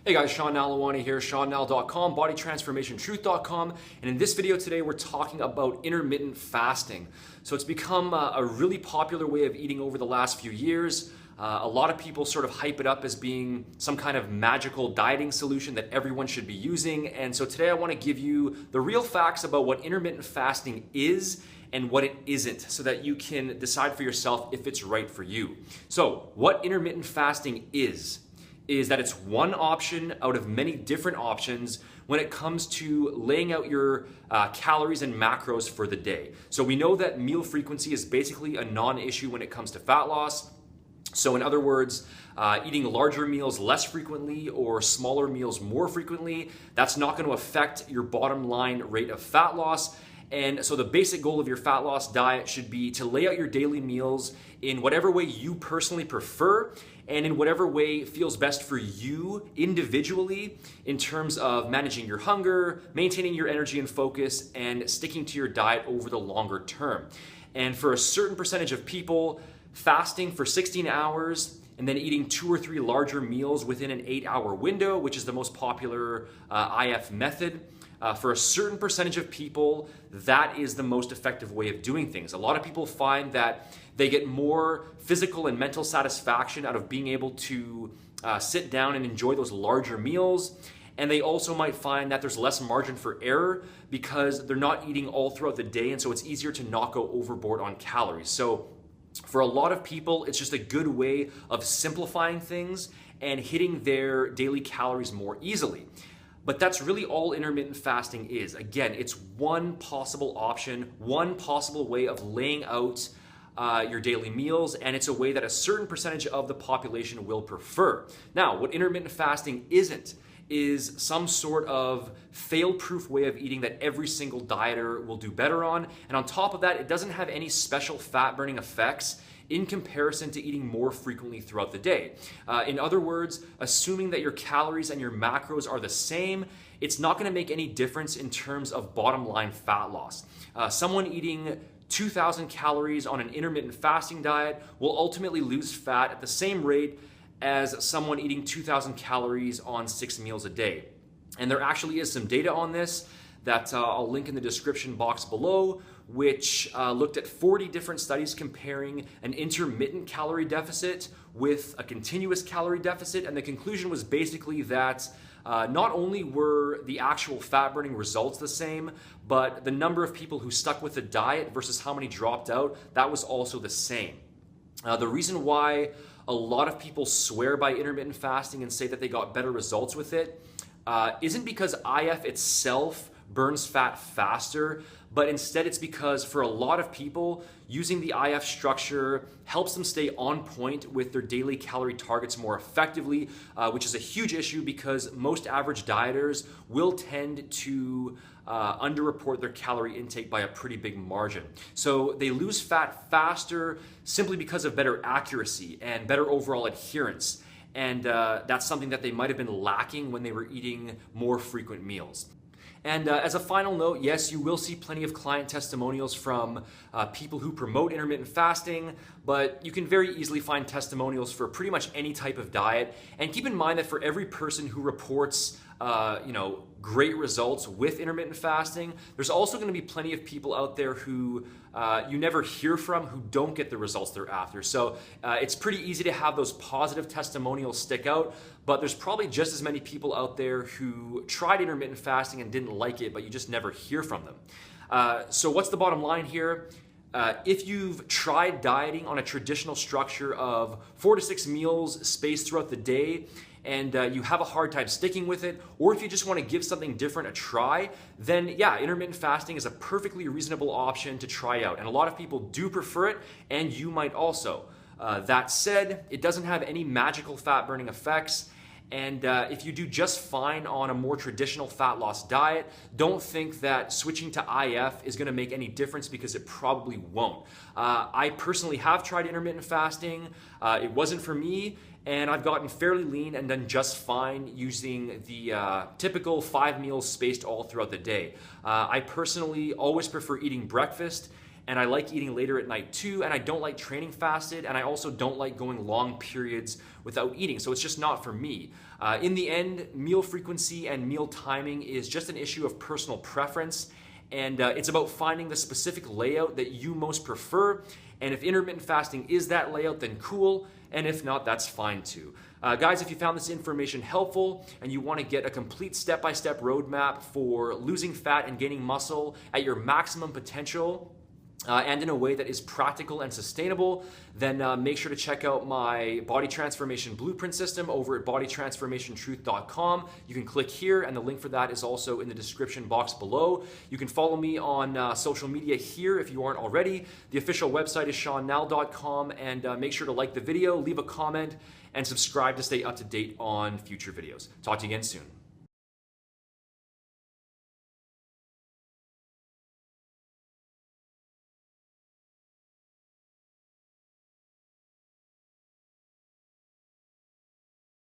Hey guys, Sean Nalawani here, SeanNal.com, BodyTransformationTruth.com, and in this video today we're talking about intermittent fasting. So it's become a really popular way of eating over the last few years. A lot of people sort of hype it up as being some kind of magical dieting solution that everyone should be using, and so today I want to give you the real facts about what intermittent fasting is and what it isn't, so that you can decide for yourself if it's right for you. So what intermittent fasting is that it's one option out of many different options when it comes to laying out your calories and macros for the day. So we know that meal frequency is basically a non-issue when it comes to fat loss. So in other words, eating larger meals less frequently or smaller meals more frequently, that's not going to affect your bottom line rate of fat loss. And so the basic goal of your fat loss diet should be to lay out your daily meals in whatever way you personally prefer and in whatever way feels best for you individually in terms of managing your hunger, maintaining your energy and focus, and sticking to your diet over the longer term. And for a certain percentage of people, fasting for 16 hours and then eating 2 or 3 larger meals within an 8-hour window, which is the most popular IF method, for a certain percentage of people, that is the most effective way of doing things. A lot of people find that they get more physical and mental satisfaction out of being able to sit down and enjoy those larger meals. And they also might find that there's less margin for error because they're not eating all throughout the day, and so it's easier to not go overboard on calories. So for a lot of people, it's just a good way of simplifying things and hitting their daily calories more easily. But that's really all intermittent fasting is. Again, it's one possible option, one possible way of laying out your daily meals, and it's a way that a certain percentage of the population will prefer. Now, what intermittent fasting isn't is some sort of fail-proof way of eating that every single dieter will do better on. And on top of that, it doesn't have any special fat-burning effects in comparison to eating more frequently throughout the day. In other words, assuming that your calories and your macros are the same, it's not going to make any difference in terms of bottom line fat loss. Someone eating 2,000 calories on an intermittent fasting diet will ultimately lose fat at the same rate as someone eating 2,000 calories on 6 meals a day. And there actually is some data on this that I'll link in the description box below, which looked at 40 different studies comparing an intermittent calorie deficit with a continuous calorie deficit. And the conclusion was basically that not only were the actual fat burning results the same, but the number of people who stuck with the diet versus how many dropped out, that was also the same. The reason why a lot of people swear by intermittent fasting and say that they got better results with it isn't because IF itself burns fat faster, but instead it's because for a lot of people, using the IF structure helps them stay on point with their daily calorie targets more effectively, which is a huge issue because most average dieters will tend to underreport their calorie intake by a pretty big margin. So they lose fat faster simply because of better accuracy and better overall adherence. And that's something that they might have been lacking when they were eating more frequent meals. And as a final note, yes, you will see plenty of client testimonials from people who promote intermittent fasting, but you can very easily find testimonials for pretty much any type of diet. And keep in mind that for every person who reports great results with intermittent fasting, there's also going to be plenty of people out there who you never hear from who don't get the results they're after. So it's pretty easy to have those positive testimonials stick out, but there's probably just as many people out there who tried intermittent fasting and didn't like it, but you just never hear from them. So what's the bottom line here? If you've tried dieting on a traditional structure of 4 to 6 meals spaced throughout the day, and you have a hard time sticking with it, or if you just want to give something different a try, then yeah, intermittent fasting is a perfectly reasonable option to try out. And a lot of people do prefer it, and you might also. That said, it doesn't have any magical fat burning effects. And if you do just fine on a more traditional fat loss diet, don't think that switching to IF is going to make any difference, because it probably won't. I personally have tried intermittent fasting. It wasn't for me, and I've gotten fairly lean and done just fine using the typical 5 meals spaced all throughout the day. I personally always prefer eating breakfast and I like eating later at night too, and I don't like training fasted, and I also don't like going long periods without eating, so it's just not for me. In the end, meal frequency and meal timing is just an issue of personal preference, and it's about finding the specific layout that you most prefer, and if intermittent fasting is that layout, then cool, and if not, that's fine too. Guys, if you found this information helpful and you want to get a complete step-by-step roadmap for losing fat and gaining muscle at your maximum potential, and in a way that is practical and sustainable, then make sure to check out my body transformation blueprint system over at bodytransformationtruth.com. You can click here, and the link for that is also in the description box below. You can follow me on social media here if you aren't already. The official website is seannall.com, and make sure to like the video, leave a comment, and subscribe to stay up to date on future videos. Talk to you again soon.